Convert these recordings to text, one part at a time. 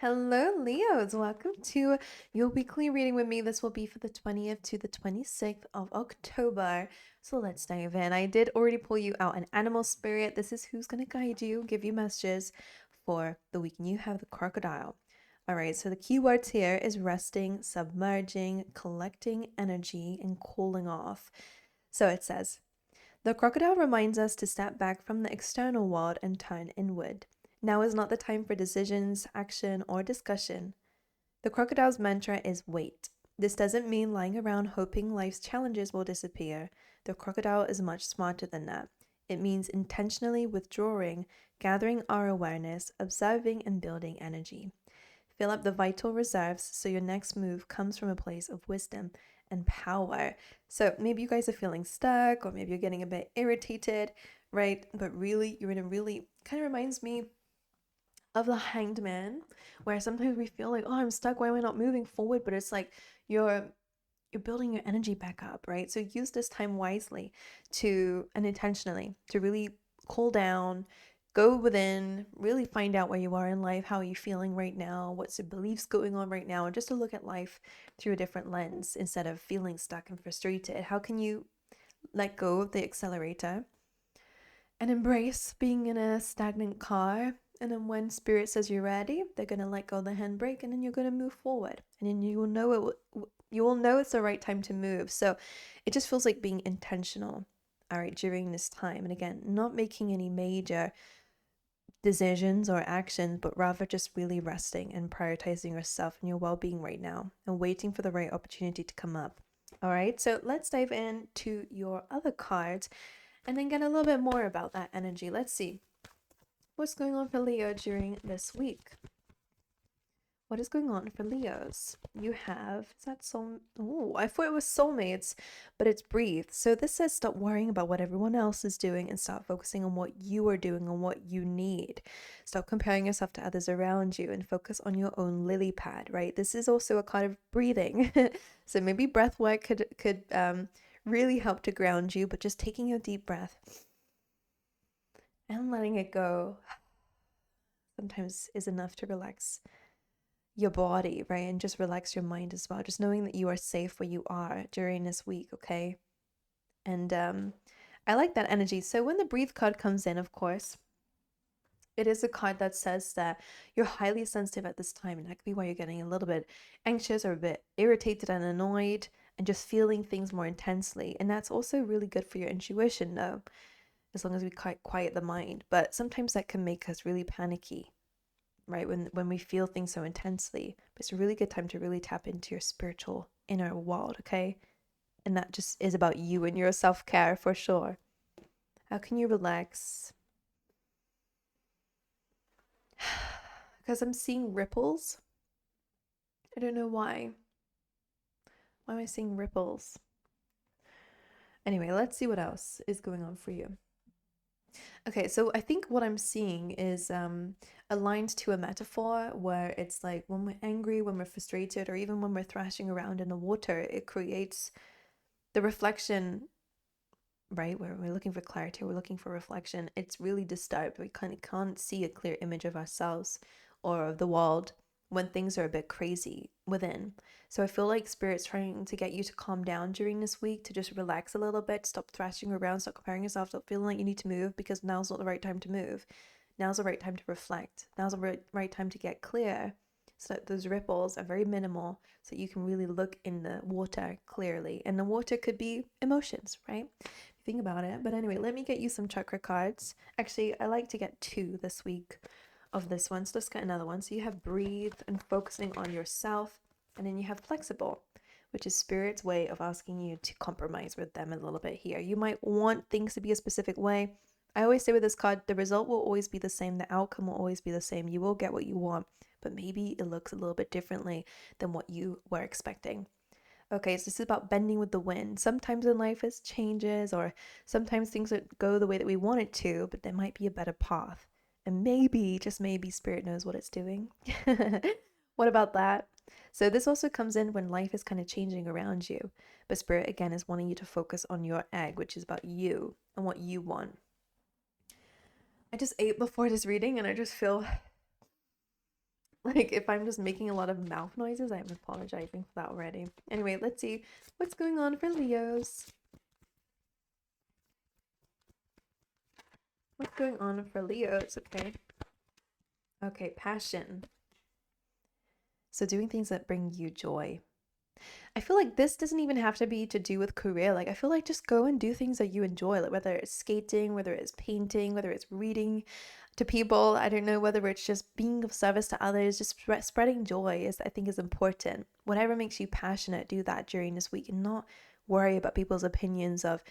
Hello, Leos. Welcome to your weekly reading with me. This will be for the 20th to the 26th of October. So let's dive in. I did already pull you out an animal spirit. This is who's going to guide you, give you messages for the week. And you have the crocodile. All right, so the keywords here is resting, submerging, collecting energy, and cooling off. So it says, the crocodile reminds us to step back from the external world and turn inward. Now is not the time for decisions, action, or discussion. The crocodile's mantra is wait. This doesn't mean lying around hoping life's challenges will disappear. The crocodile is much smarter than that. It means intentionally withdrawing, gathering our awareness, observing, and building energy. Fill up the vital reserves so your next move comes from a place of wisdom and power. So maybe you guys are feeling stuck, or maybe you're getting a bit irritated, right? But really, you're in a really kind of reminds me of the Hanged Man, where sometimes we feel like, oh, I'm stuck. Why am I not moving forward? But it's like you're building your energy back up, right? So use this time wisely to and intentionally to really cool down, go within, really find out where you are in life, how are you feeling right now, what's your beliefs going on right now, and just to look at life through a different lens instead of feeling stuck and frustrated. How can you let go of the accelerator and embrace being in a stagnant car? And then when spirit says you're ready, they're going to let go of the handbrake, and then you're going to move forward, and then you will know it's the right time to move. So it just feels like being intentional, all right, during this time. And again, not making any major decisions or actions, but rather just really resting and prioritizing yourself and your well-being right now and waiting for the right opportunity to come up. All right, so let's dive into your other cards and then get a little bit more about that energy. Let's see what's going on for Leo during this week. What is going on for Leos? You have, is that soul? Oh, I thought it was soulmates, but it's breathe. So this says stop worrying about what everyone else is doing and start focusing on what you are doing and what you need. Stop comparing yourself to others around you and focus on your own lily pad, right? This is also a kind of breathing. So maybe breath work could really help to ground you, but just taking a deep breath and letting it go sometimes is enough to relax your body, right? And just relax your mind as well. Just knowing that you are safe where you are during this week, okay? And I like that energy. So when the breathe card comes in, of course, it is a card that says that you're highly sensitive at this time, and that could be why you're getting a little bit anxious or a bit irritated and annoyed and just feeling things more intensely. And that's also really good for your intuition, though, as long as we quiet the mind. But sometimes that can make us really panicky, right? When we feel things so intensely. But it's a really good time to really tap into your spiritual inner world, okay? And that just is about you and your self-care for sure. How can you relax? Because I'm seeing ripples. I don't know why. Why am I seeing ripples? Anyway, let's see what else is going on for you. Okay, so I think what I'm seeing is aligned to a metaphor where it's like when we're angry, when we're frustrated, or even when we're thrashing around in the water, it creates the reflection, right? Where we're looking for clarity, we're looking for reflection. It's really disturbed. We kind of can't see a clear image of ourselves or of the world when things are a bit crazy within. So I feel like Spirit's trying to get you to calm down during this week, to just relax a little bit, stop thrashing around, stop comparing yourself, stop feeling like you need to move, because now's not the right time to move. Now's the right time to reflect. Now's the right time to get clear, so that those ripples are very minimal, so you can really look in the water clearly. And the water could be emotions, right? Think about it. But anyway, let me get you some chakra cards. Actually, I like to get two this week of this one. So let's get another one. So you have breathe and focusing on yourself. And then you have flexible, which is Spirit's way of asking you to compromise with them a little bit here. You might want things to be a specific way. I always say with this card, the result will always be the same. The outcome will always be the same. You will get what you want, but maybe it looks a little bit differently than what you were expecting. Okay, so this is about bending with the wind. Sometimes in life it changes, or sometimes things don't go the way that we want it to, but there might be a better path. And maybe, just maybe, Spirit knows what it's doing. What about that? So this also comes in when life is kind of changing around you. But Spirit, again, is wanting you to focus on your egg, which is about you and what you want. I just ate before this reading, and I just feel Like if I'm just making a lot of mouth noises, I'm apologizing for that already. Anyway, let's see what's going on for Leos. What's going on for Leos? Okay. Okay, passion. So doing things that bring you joy. I feel like this doesn't even have to be to do with career. Like I feel like just go and do things that you enjoy, like whether it's skating, whether it's painting, whether it's reading to people. I don't know, whether it's just being of service to others, just spreading joy is, I think, is important. Whatever makes you passionate, do that during this week and not worry about people's opinions of,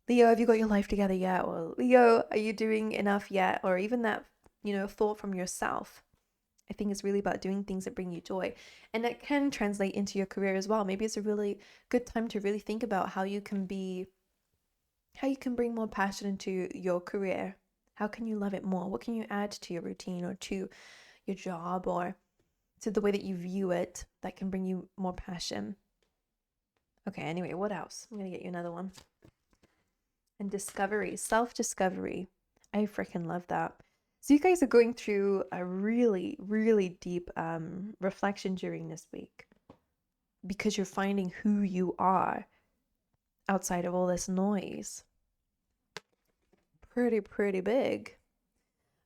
Leo, have you got your life together yet? Or Leo, are you doing enough yet? Or even that, thought from yourself. I think it's really about doing things that bring you joy. And that can translate into your career as well. Maybe it's a really good time to really think about how you can bring more passion into your career. How can you love it more? What can you add to your routine or to your job or to the way that you view it that can bring you more passion? Okay, anyway, what else? I'm going to get you another one. And discovery, self-discovery. I freaking love that. So you guys are going through a really, really deep reflection during this week because you're finding who you are outside of all this noise. Pretty big.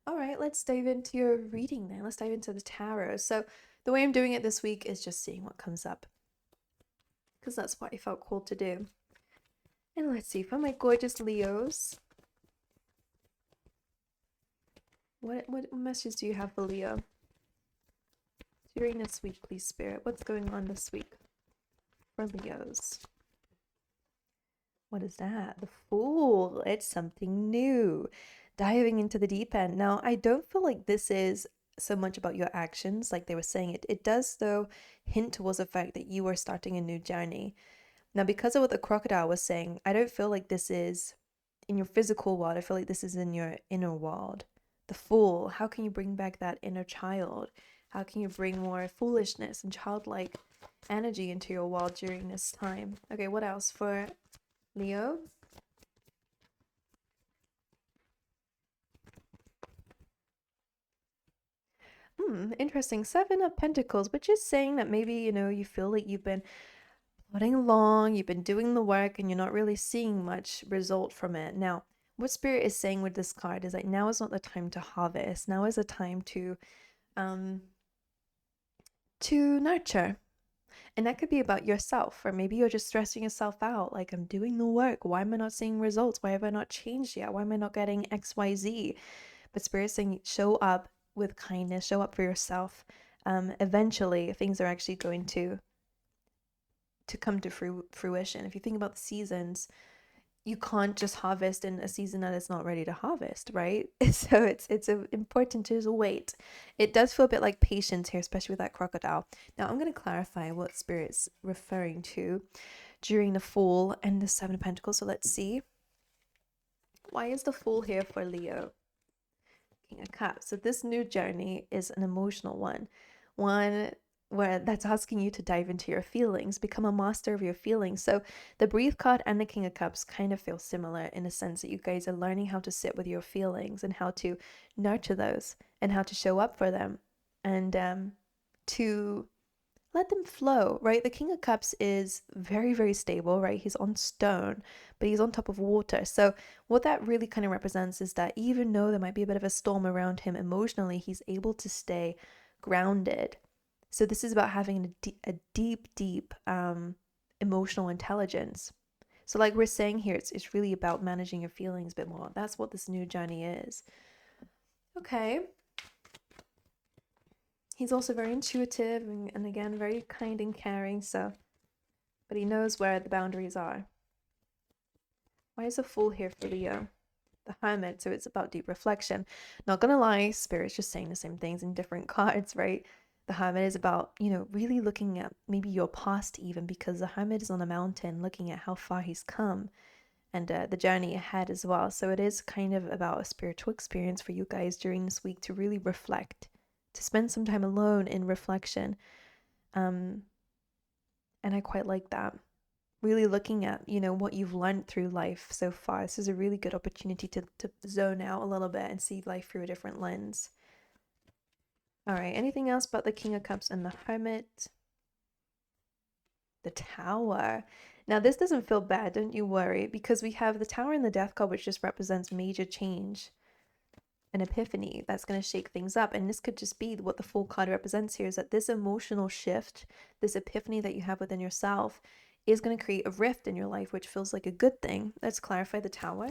All right, let's dive into your reading then. Let's dive into the tarot. So the way I'm doing it this week is just seeing what comes up because that's what I felt called to do. And let's see, for my gorgeous Leos, what message do you have for Leo during this week, please, Spirit? What's going on this week for Leos? What is that? The Fool. It's something new. Diving into the deep end. Now, I don't feel like this is so much about your actions, like they were saying. It does, though, hint towards the fact that you are starting a new journey. Now, because of what the crocodile was saying, I don't feel like this is in your physical world. I feel like this is in your inner world. The Fool. How can you bring back that inner child? How can you bring more foolishness and childlike energy into your world during this time? Okay, what else for Leo? Interesting. Seven of Pentacles, which is saying that maybe, you feel like you've been plodding along, you've been doing the work, and you're not really seeing much result from it. Now, what Spirit is saying with this card is like now is not the time to harvest. Now is the time to nurture. And that could be about yourself, or maybe you're just stressing yourself out. Like, I'm doing the work. Why am I not seeing results? Why have I not changed yet? Why am I not getting XYZ? But Spirit's saying, show up with kindness, show up for yourself. Eventually, things are actually going to come to fruition. If you think about the seasons, you can't just harvest in a season that is not ready to harvest, right? So it's important to just wait. It does feel a bit like patience here, especially with that crocodile. Now I'm going to clarify what Spirit's referring to during the Fool and the Seven of Pentacles. So let's see. Why is the Fool here for Leo? King of Cups. So this new journey is an emotional one where that's asking you to dive into your feelings, become a master of your feelings. So the Breathe card and the King of Cups kind of feel similar in a sense that you guys are learning how to sit with your feelings and how to nurture those and how to show up for them and to let them flow, right? The King of Cups is very, very stable, right? He's on stone, but he's on top of water. So what that really kind of represents is that even though there might be a bit of a storm around him emotionally, he's able to stay grounded. So this is about having a deep emotional intelligence. So like we're saying here, it's really about managing your feelings a bit more. That's what this new journey is. Okay. He's also very intuitive and again, very kind and caring. But he knows where the boundaries are. Why is a Fool here for Leo? The Hermit, so it's about deep reflection. Not gonna lie, Spirit's just saying the same things in different cards, right? The Hermit is about, really looking at maybe your past even, because the Hermit is on a mountain looking at how far he's come and the journey ahead as well. So it is kind of about a spiritual experience for you guys during this week to really reflect, to spend some time alone in reflection. And I quite like that. Really looking at, what you've learned through life so far. This is a really good opportunity to zone out a little bit and see life through a different lens. All right, anything else about the King of Cups and the Hermit? The Tower. Now, this doesn't feel bad, don't you worry, because we have the Tower and the Death card, which just represents major change, an epiphany that's going to shake things up. And this could just be what the full card represents here, is that this emotional shift, this epiphany that you have within yourself, is going to create a rift in your life, which feels like a good thing. Let's clarify the Tower.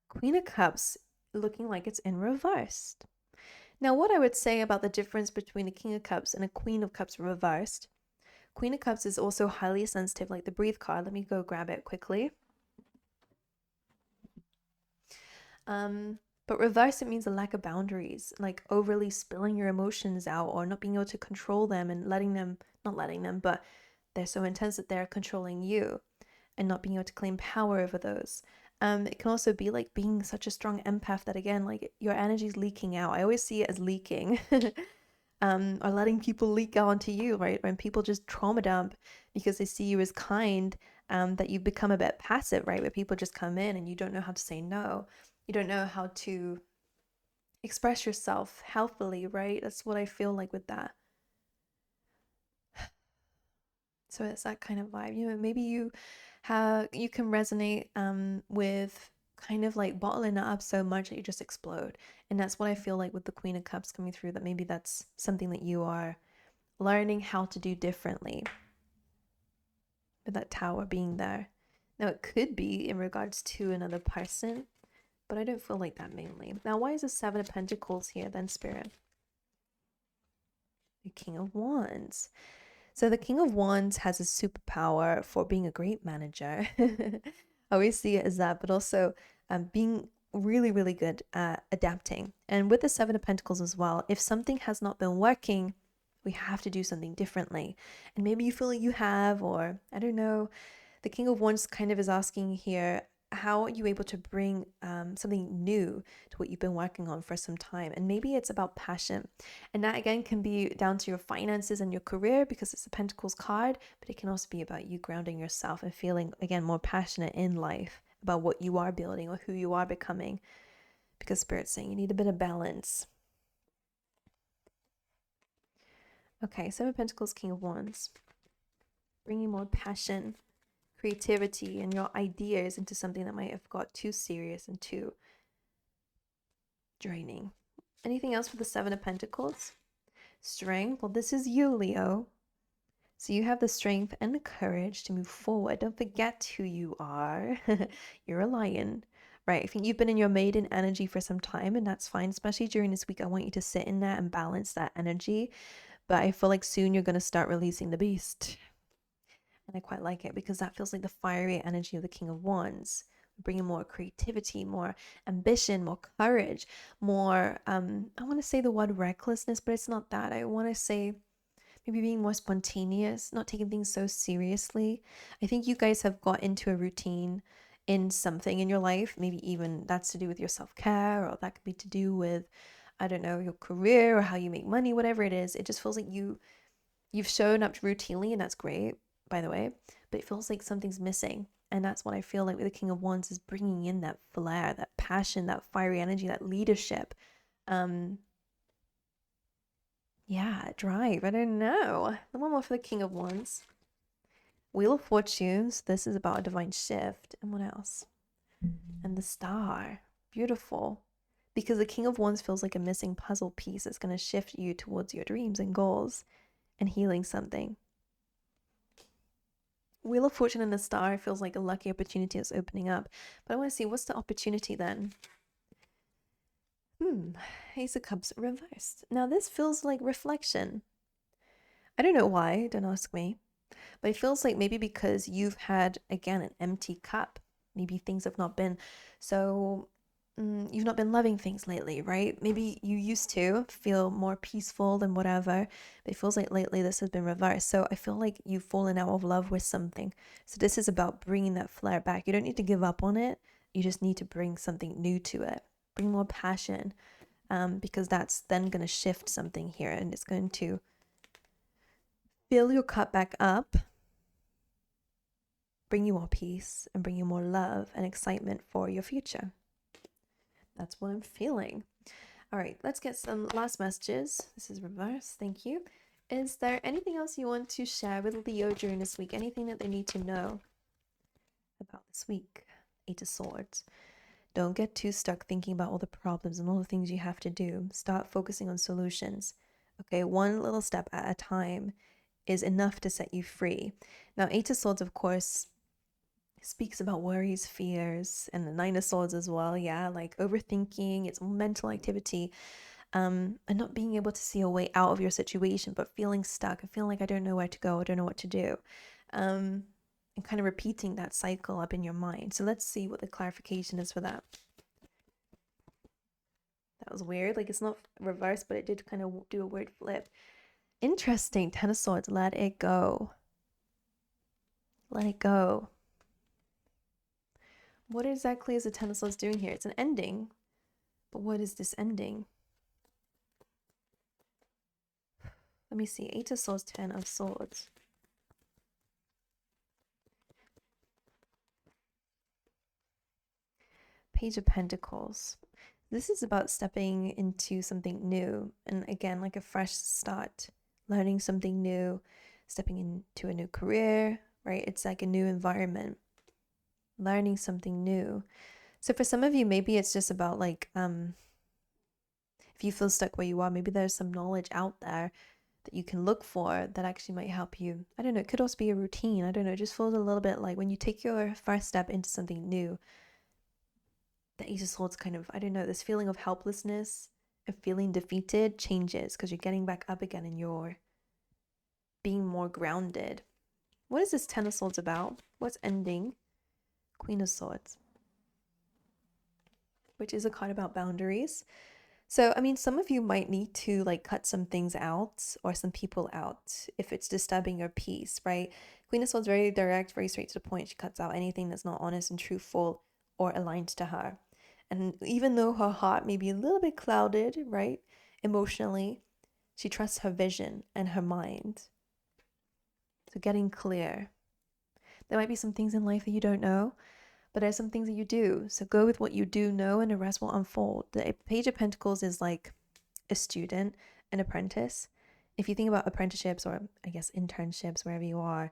Queen of Cups looking like it's in reversed. Now, what I would say about the difference between a King of Cups and a Queen of Cups reversed, Queen of Cups is also highly sensitive, like the Breathe card. Let me go grab it quickly. But reverse, it means a lack of boundaries, like overly spilling your emotions out or not being able to control them and not letting them, but they're so intense that they're controlling you and not being able to claim power over those. It can also be like being such a strong empath that, again, like your energy's leaking out. I always see it as leaking. Or letting people leak out onto you, right? When people just trauma dump because they see you as kind, that you become a bit passive, right? Where people just come in and you don't know how to say no. You don't know how to express yourself healthily, right? That's what I feel like with that. So it's that kind of vibe. You know, maybe you can resonate with kind of like bottling it up so much that you just explode. And that's what I feel like with the Queen of Cups coming through, that maybe that's something that you are learning how to do differently with that Tower being there. Now, it could be in regards to another person, but I don't feel like that mainly. Now, why is the Seven of Pentacles here then, Spirit? The King of Wands. So the King of Wands has a superpower for being a great manager. I always see it as that, but also being really, really good at adapting. And with the Seven of Pentacles as well, if something has not been working, we have to do something differently. And maybe you feel like you have, or I don't know. The King of Wands kind of is asking here, how are you able to bring something new to what you've been working on for some time? And maybe it's about passion. And that again can be down to your finances and your career because it's a Pentacles card, but it can also be about you grounding yourself and feeling, again, more passionate in life about what you are building or who you are becoming. Because Spirit's saying you need a bit of balance. Okay, Seven of Pentacles, King of Wands. Bringing more passion, creativity, and your ideas into something that might have got too serious and too draining. Anything else for the Seven of Pentacles? Strength. Well, this is you, Leo. So you have the strength and the courage to move forward. Don't forget who you are. You're a lion, right? I think you've been in your maiden energy for some time, and that's fine. Especially during this week, I want you to sit in that and balance that energy. But I feel like soon you're going to start releasing the beast. And I quite like it because that feels like the fiery energy of the King of Wands, bringing more creativity, more ambition, more courage, more, I want to say the word recklessness, but it's not that. I want to say maybe being more spontaneous, not taking things so seriously. I think you guys have got into a routine in something in your life. Maybe even that's to do with your self-care, or that could be to do with, I don't know, your career or how you make money, whatever it is. It just feels like you've shown up routinely, and that's great, by the way, but it feels like something's missing. And that's what I feel like with the King of Wands, is bringing in that flair, that passion, that fiery energy, that leadership. Yeah, drive. I don't know. The one more for the King of Wands. Wheel of Fortunes. This is about a divine shift. And what else? And the Star. Beautiful. Because the King of Wands feels like a missing puzzle piece that's going to shift you towards your dreams and goals and healing something. Wheel of Fortune and the Star feels like a lucky opportunity that's opening up. But I want to see, what's the opportunity then? Ace of Cups reversed. Now this feels like reflection. I don't know why, don't ask me. But it feels like maybe because you've had, again, an empty cup. Maybe things have not been so, you've not been loving things lately, right? Maybe you used to feel more peaceful than whatever, but it feels like lately this has been reversed. So I feel like you've fallen out of love with something. So this is about bringing that flare back. You don't need to give up on it. You just need to bring something new to it. Bring more passion, because that's then going to shift something here, and it's going to fill your cup back up, bring you more peace, and bring you more love and excitement for your future. That's what I'm feeling. All right, let's get some last messages. This is reverse. Thank you. Is there anything else you want to share with Leo during this week? Anything that they need to know about this week? Eight of Swords. Don't get too stuck thinking about all the problems and all the things you have to do. Start focusing on solutions. Okay, one little step at a time is enough to set you free. Now, Eight of Swords, of course, speaks about worries, fears, and the Nine of Swords as well. Yeah, like overthinking, it's mental activity, and not being able to see a way out of your situation, but feeling stuck and feeling like I don't know where to go, I don't know what to do. And kind of repeating that cycle up in your mind. So let's see what the clarification is for that. That was weird. Like, it's not reversed, but it did kind of do a word flip. Interesting. Ten of Swords. Let it go. Let it go. What exactly is the Ten of Swords doing here? It's an ending. But what is this ending? Let me see. Eight of Swords, Ten of Swords. Page of Pentacles. This is about stepping into something new. And again, like a fresh start. Learning something new. Stepping into a new career, right? It's like a new environment. Learning something new. So for some of you, maybe it's just about like, if you feel stuck where you are, maybe there's some knowledge out there that you can look for that actually might help you. I don't know. It could also be a routine. I don't know. It just feels a little bit like when you take your first step into something new, the Ace of Swords kind of, I don't know, this feeling of helplessness and feeling defeated changes because you're getting back up again and you're being more grounded. What is this Ten of Swords about? What's ending? Queen of Swords, which is a card about boundaries. So, I mean, some of you might need to like cut some things out or some people out if it's disturbing your peace, right? Queen of Swords, very direct, very straight to the point. She cuts out anything that's not honest and truthful or aligned to her. And even though her heart may be a little bit clouded, right, emotionally, she trusts her vision and her mind. So getting clear. There might be some things in life that you don't know, but there's some things that you do. So go with what you do know and the rest will unfold. The Page of Pentacles is like a student, an apprentice. If you think about apprenticeships or I guess internships, wherever you are,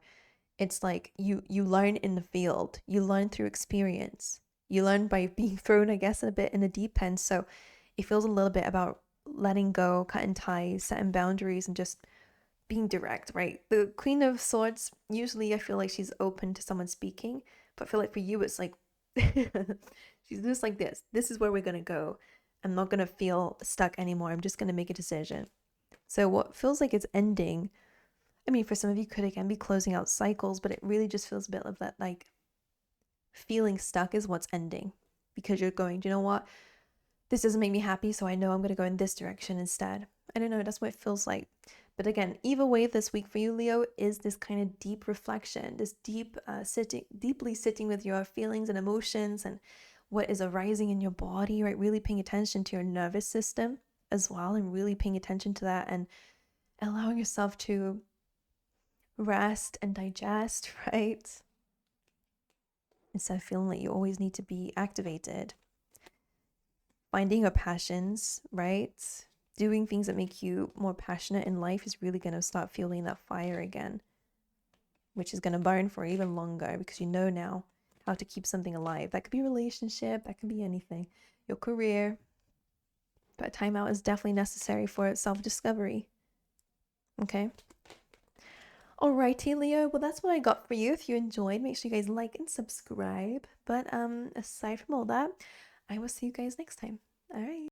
it's like you learn in the field. You learn through experience. You learn by being thrown, I guess, a bit in the deep end. So it feels a little bit about letting go, cutting ties, setting boundaries, and just being direct, right? The Queen of Swords, usually I feel like she's open to someone speaking, but I feel like for you, it's like, she's just like this. This is where we're going to go. I'm not going to feel stuck anymore. I'm just going to make a decision. So what feels like it's ending, I mean, for some of you could again be closing out cycles, but it really just feels a bit of that like feeling stuck is what's ending because you're going, do you know what? This doesn't make me happy, so I know I'm going to go in this direction instead. I don't know, that's what it feels like. But again, either way this week for you, Leo, is this kind of deep reflection, this deeply sitting with your feelings and emotions and what is arising in your body, right? Really paying attention to your nervous system as well and really paying attention to that and allowing yourself to rest and digest, right? Instead of feeling like you always need to be activated. Finding your passions, right? Doing things that make you more passionate in life is really going to start fueling that fire again, which is going to burn for even longer because you know now how to keep something alive. That could be a relationship, that could be anything, your career. But a timeout is definitely necessary for self-discovery. Okay. Alrighty, Leo. Well, that's what I got for you. If you enjoyed, make sure you guys like and subscribe. But aside from all that, I will see you guys next time. All right.